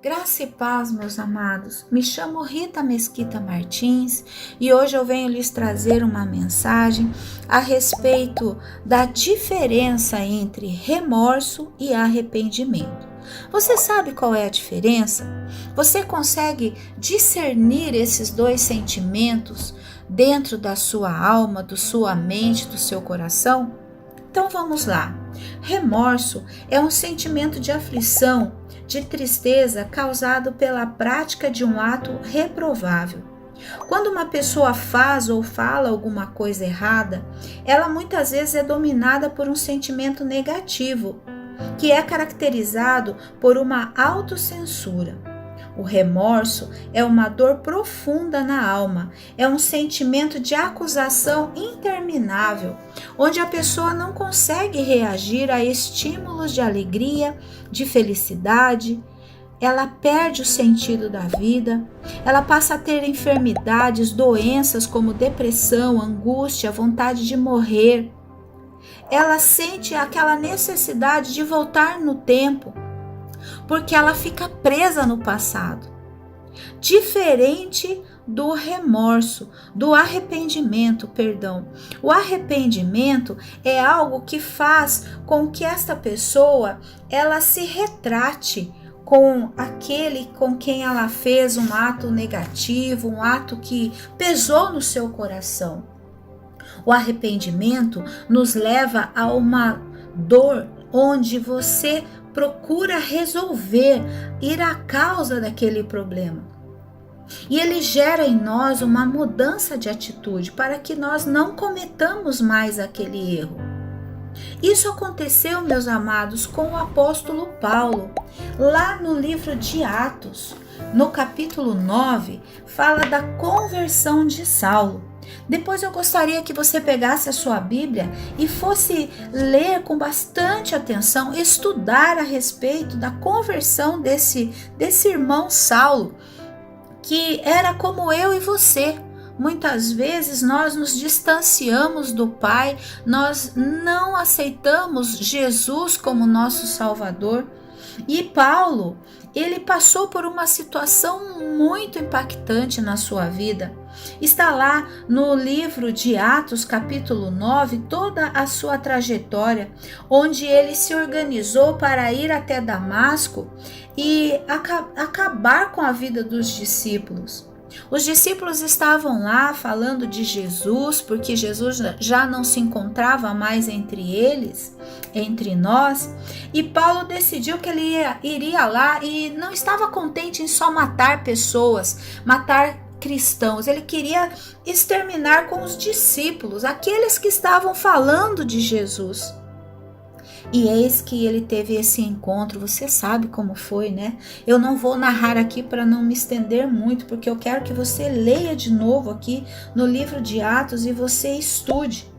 Graça e paz, meus amados. Me chamo Rita Mesquita Martins e hoje eu venho lhes trazer uma mensagem a respeito da diferença entre remorso e arrependimento. Você sabe qual é a diferença? Você consegue discernir esses dois sentimentos dentro da sua alma, da sua mente, do seu coração? Então vamos lá. Remorso é um sentimento de aflição, de tristeza causado pela prática de um ato reprovável. Quando uma pessoa faz ou fala alguma coisa errada, ela muitas vezes é dominada por um sentimento negativo, que é caracterizado por uma autocensura. O remorso é uma dor profunda na alma, é um sentimento de acusação interminável, onde a pessoa não consegue reagir a estímulos de alegria, de felicidade. Ela perde o sentido da vida, ela passa a ter enfermidades, doenças como depressão, angústia, vontade de morrer. Ela sente aquela necessidade de voltar no tempo, porque ela fica presa no passado. Diferente do remorso, do arrependimento, perdão. O arrependimento é algo que faz com que esta pessoa ela se retrate com aquele com quem ela fez um ato negativo, um ato que pesou no seu coração. O arrependimento nos leva a uma dor onde você procura resolver, ir à causa daquele problema. E ele gera em nós uma mudança de atitude para que nós não cometamos mais aquele erro. Isso aconteceu, meus amados, com o apóstolo Paulo. Lá no livro de Atos, no capítulo 9, fala da conversão de Saulo. Depois eu gostaria que você pegasse a sua Bíblia e fosse ler com bastante atenção, estudar a respeito da conversão desse irmão Saulo, que era como eu e você. Muitas vezes nós nos distanciamos do Pai, nós não aceitamos Jesus como nosso Salvador. E Paulo, ele passou por uma situação muito impactante na sua vida. Está lá no livro de Atos, capítulo 9, toda a sua trajetória, onde ele se organizou para ir até Damasco e acabar com a vida dos discípulos. Os discípulos estavam lá falando de Jesus, porque Jesus já não se encontrava mais entre eles, entre nós, e Paulo decidiu que ele iria lá e não estava contente em só matar pessoas, matar cristãos. Ele queria exterminar com os discípulos, aqueles que estavam falando de Jesus. E eis que ele teve esse encontro, você sabe como foi, né? Eu não vou narrar aqui para não me estender muito, porque eu quero que você leia de novo aqui no livro de Atos e você estude.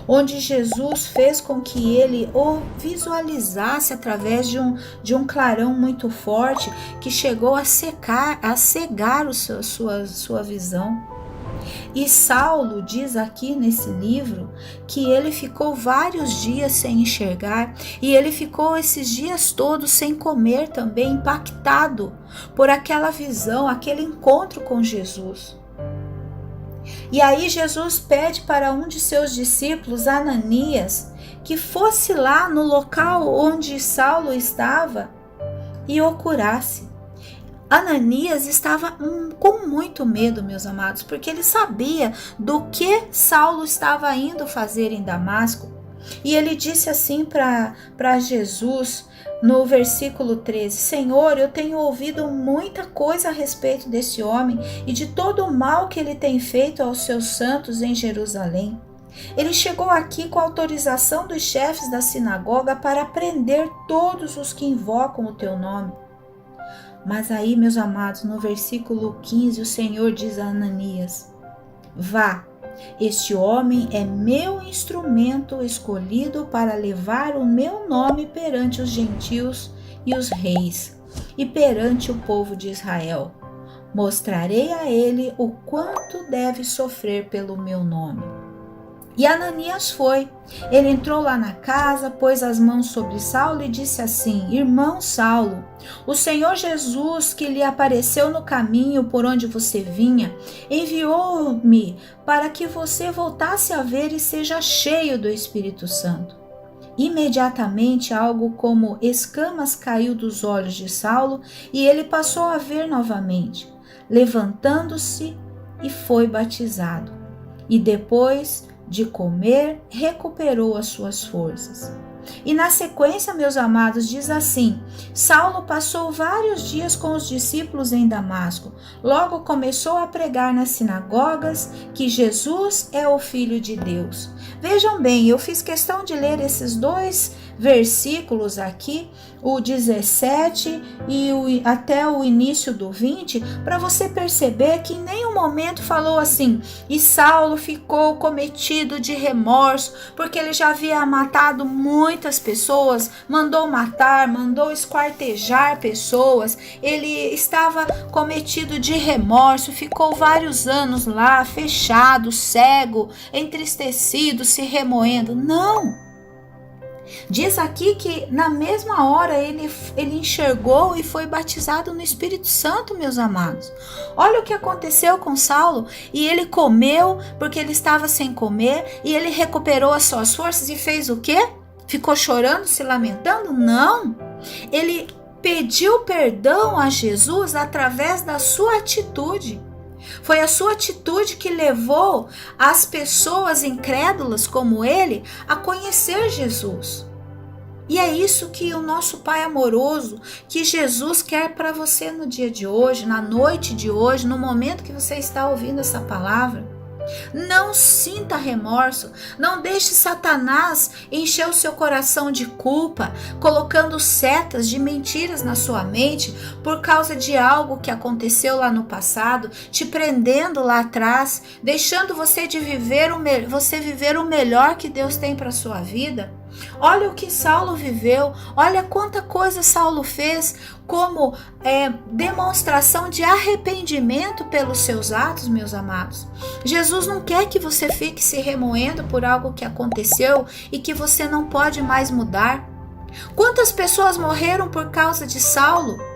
Onde Jesus fez com que ele o visualizasse através de um clarão muito forte que chegou a cegar sua visão. E Saulo diz aqui nesse livro que ele ficou vários dias sem enxergar e ele ficou esses dias todos sem comer também, impactado por aquela visão, aquele encontro com Jesus. E aí Jesus pede para um de seus discípulos, Ananias, que fosse lá no local onde Saulo estava e o curasse. Ananias estava com muito medo, meus amados, porque ele sabia do que Saulo estava indo fazer em Damasco. E ele disse assim para Jesus, no versículo 13, Senhor, eu tenho ouvido muita coisa a respeito desse homem e de todo o mal que ele tem feito aos seus santos em Jerusalém. Ele chegou aqui com autorização dos chefes da sinagoga para prender todos os que invocam o teu nome. Mas aí, meus amados, no versículo 15, o Senhor diz a Ananias, vá, este homem é meu instrumento escolhido para levar o meu nome perante os gentios e os reis e perante o povo de Israel. Mostrarei a ele o quanto deve sofrer pelo meu nome. E Ananias foi. Ele entrou lá na casa, pôs as mãos sobre Saulo e disse assim: Irmão Saulo, o Senhor Jesus, que lhe apareceu no caminho por onde você vinha, enviou-me para que você voltasse a ver e seja cheio do Espírito Santo. Imediatamente algo como escamas caiu dos olhos de Saulo e ele passou a ver novamente. Levantando-se e foi batizado. E depois de comer, recuperou as suas forças. E na sequência, meus amados, diz assim: Saulo passou vários dias com os discípulos em Damasco. Logo começou a pregar nas sinagogas que Jesus é o Filho de Deus. Vejam bem, eu fiz questão de ler esses dois versículos aqui, o 17 e até o início do 20, para você perceber que em nenhum momento falou assim: e Saulo ficou cometido de remorso, porque ele já havia matado muitas pessoas, mandou matar, mandou esquartejar pessoas, ele estava cometido de remorso, ficou vários anos lá, fechado, cego, entristecido, se remoendo. Não! Diz aqui que na mesma hora ele enxergou e foi batizado no Espírito Santo, meus amados. Olha o que aconteceu com Saulo. E ele comeu porque ele estava sem comer, e ele recuperou as suas forças e fez o quê? Ficou chorando, se lamentando? Não. Ele pediu perdão a Jesus através da sua atitude. Foi a sua atitude que levou as pessoas incrédulas como ele a conhecer Jesus. E é isso que o nosso Pai amoroso, que Jesus quer para você no dia de hoje, na noite de hoje, no momento que você está ouvindo essa palavra. Não sinta remorso, não deixe Satanás encher o seu coração de culpa, colocando setas de mentiras na sua mente por causa de algo que aconteceu lá no passado, te prendendo lá atrás, deixando você viver o melhor que Deus tem para sua vida. Olha o que Saulo viveu, olha quanta coisa Saulo fez como demonstração de arrependimento pelos seus atos, meus amados. Jesus não quer que você fique se remoendo por algo que aconteceu e que você não pode mais mudar. Quantas pessoas morreram por causa de Saulo?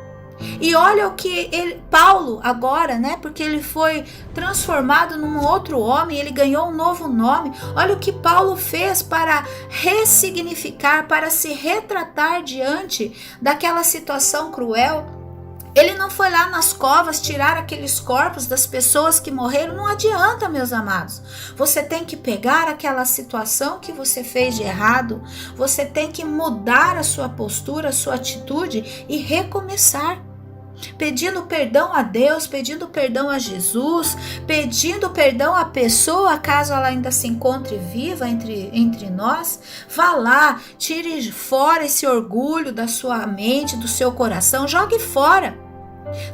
E olha o que Paulo agora, porque ele foi transformado num outro homem, ele ganhou um novo nome. Olha o que Paulo fez para ressignificar, para se retratar diante daquela situação cruel. Ele não foi lá nas covas tirar aqueles corpos das pessoas que morreram. Não adianta, meus amados. Você tem que pegar aquela situação que você fez de errado, você tem que mudar a sua postura, a sua atitude e recomeçar. Pedindo perdão a Deus, pedindo perdão a Jesus, pedindo perdão à pessoa, caso ela ainda se encontre viva entre nós. Vá lá, tire fora esse orgulho da sua mente, do seu coração, jogue fora.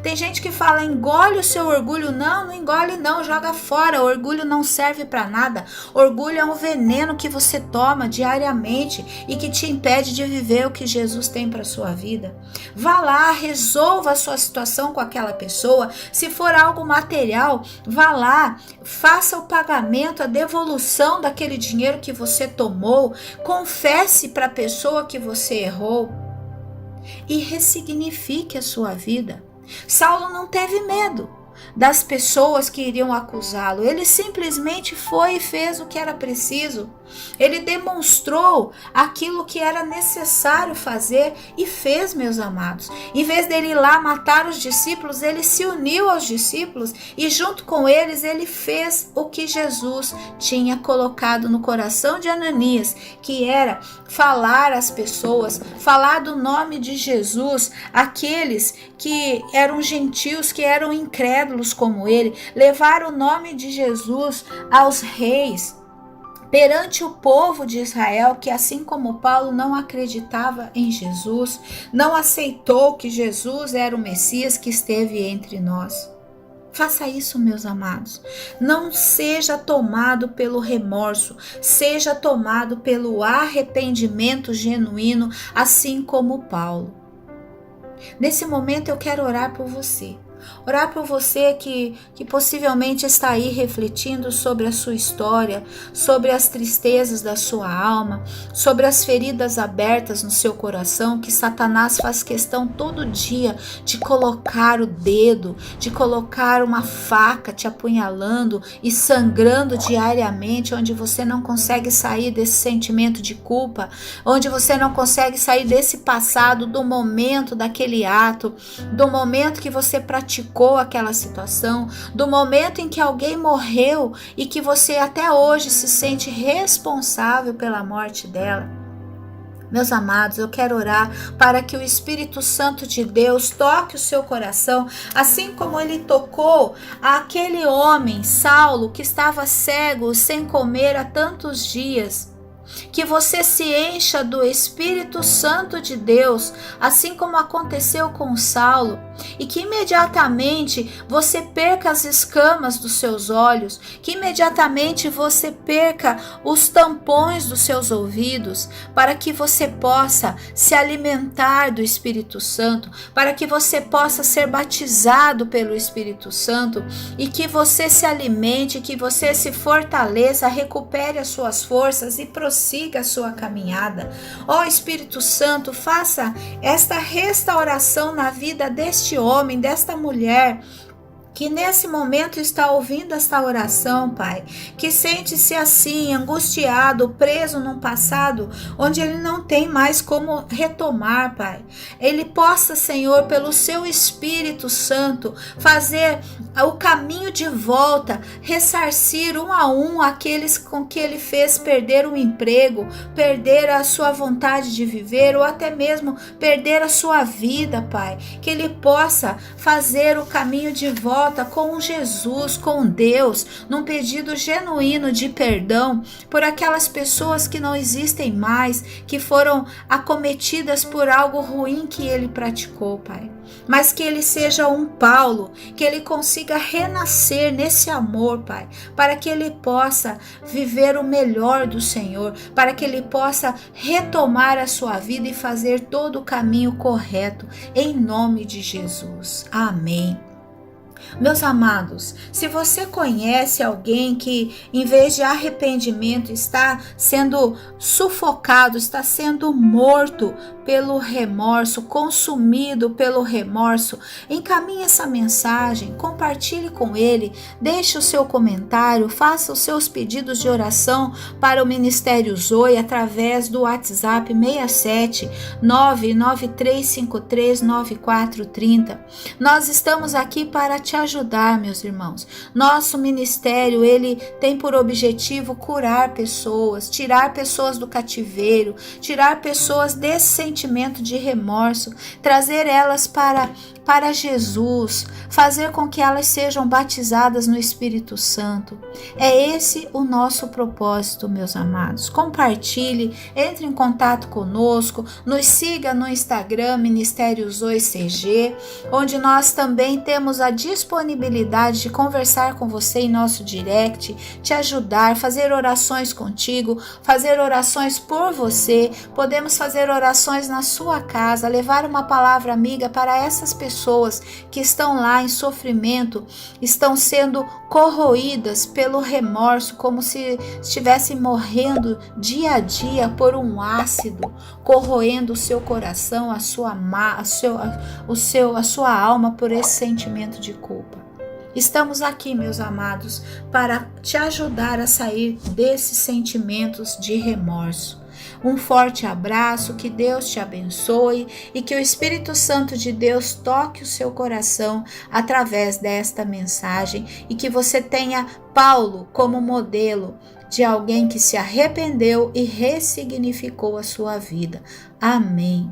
Tem gente que fala: engole o seu orgulho. Não, não engole não, joga fora. Orgulho não serve para nada. Orgulho é um veneno que você toma diariamente e que te impede de viver o que Jesus tem para sua vida. Vá lá, resolva a sua situação com aquela pessoa. Se for algo material, vá lá, faça o pagamento, a devolução daquele dinheiro que você tomou. Confesse para a pessoa que você errou e ressignifique a sua vida. Saulo não teve medo das pessoas que iriam acusá-lo. Ele simplesmente foi e fez o que era preciso. Ele demonstrou aquilo que era necessário fazer e fez, meus amados. Em vez dele ir lá matar os discípulos, ele se uniu aos discípulos e junto com eles ele fez o que Jesus tinha colocado no coração de Ananias, que era falar às pessoas, falar do nome de Jesus, aqueles que eram gentios, que eram incrédulos como ele, levar o nome de Jesus aos reis, perante o povo de Israel, que assim como Paulo não acreditava em Jesus, não aceitou que Jesus era o Messias que esteve entre nós. Faça isso, meus amados. Não seja tomado pelo remorso, seja tomado pelo arrependimento genuíno, assim como Paulo. Nesse momento eu quero orar por você. Orar por você que possivelmente está aí refletindo sobre a sua história, sobre as tristezas da sua alma, sobre as feridas abertas no seu coração, que Satanás faz questão todo dia de colocar o dedo, de colocar uma faca te apunhalando e sangrando diariamente, onde você não consegue sair desse sentimento de culpa, onde você não consegue sair desse passado, do momento daquele ato, do momento que você praticou aquela situação, do momento em que alguém morreu e que você até hoje se sente responsável pela morte dela. Meus amados, eu quero orar para que o Espírito Santo de Deus toque o seu coração, assim como ele tocou aquele homem, Saulo, que estava cego, sem comer há tantos dias. Que você se encha do Espírito Santo de Deus, assim como aconteceu com Saulo, e que imediatamente você perca as escamas dos seus olhos, que imediatamente você perca os tampões dos seus ouvidos, para que você possa se alimentar do Espírito Santo, para que você possa ser batizado pelo Espírito Santo, e que você se alimente, que você se fortaleça, recupere as suas forças e prossiga a sua caminhada. Ó Espírito Santo, faça esta restauração na vida deste homem, desta mulher, que nesse momento está ouvindo esta oração, Pai, que sente-se assim, angustiado, preso num passado onde ele não tem mais como retomar, Pai. Ele possa, Senhor, pelo seu Espírito Santo, fazer o caminho de volta, ressarcir um a um aqueles com que ele fez perder o emprego, perder a sua vontade de viver ou até mesmo perder a sua vida, Pai. Que ele possa fazer o caminho de volta com Jesus, com Deus, num pedido genuíno de perdão por aquelas pessoas que não existem mais, que foram acometidas por algo ruim que ele praticou, Pai. Mas que ele seja um Paulo, que ele consiga renascer nesse amor, Pai, para que ele possa viver o melhor do Senhor, para que ele possa retomar a sua vida e fazer todo o caminho correto, em nome de Jesus. Amém. Meus amados, se você conhece alguém que, em vez de arrependimento, está sendo sufocado, está sendo morto pelo remorso, consumido pelo remorso, encaminhe essa mensagem, compartilhe com ele, deixe o seu comentário, faça os seus pedidos de oração para o Ministério Zoe através do WhatsApp 67 99353 9430. Nós estamos aqui para te ajudar, meus irmãos. Nosso ministério, ele tem por objetivo curar pessoas, tirar pessoas do cativeiro, tirar pessoas desse sentimento de remorso, trazer elas para Jesus, fazer com que elas sejam batizadas no Espírito Santo. É esse o nosso propósito, meus amados. Compartilhe, entre em contato conosco, nos siga no Instagram, Ministério Zoe CG, onde nós também temos a disponibilidade de conversar com você em nosso direct, te ajudar, fazer orações contigo, fazer orações por você. Podemos fazer orações na sua casa, levar uma palavra amiga para essas pessoas que estão lá em sofrimento, estão sendo corroídas pelo remorso, como se estivessem morrendo dia a dia por um ácido, corroendo o seu coração, a sua alma por esse sentimento de culpa. Estamos aqui, meus amados, para te ajudar a sair desses sentimentos de remorso. Um forte abraço, que Deus te abençoe e que o Espírito Santo de Deus toque o seu coração através desta mensagem e que você tenha Paulo como modelo de alguém que se arrependeu e ressignificou a sua vida. Amém.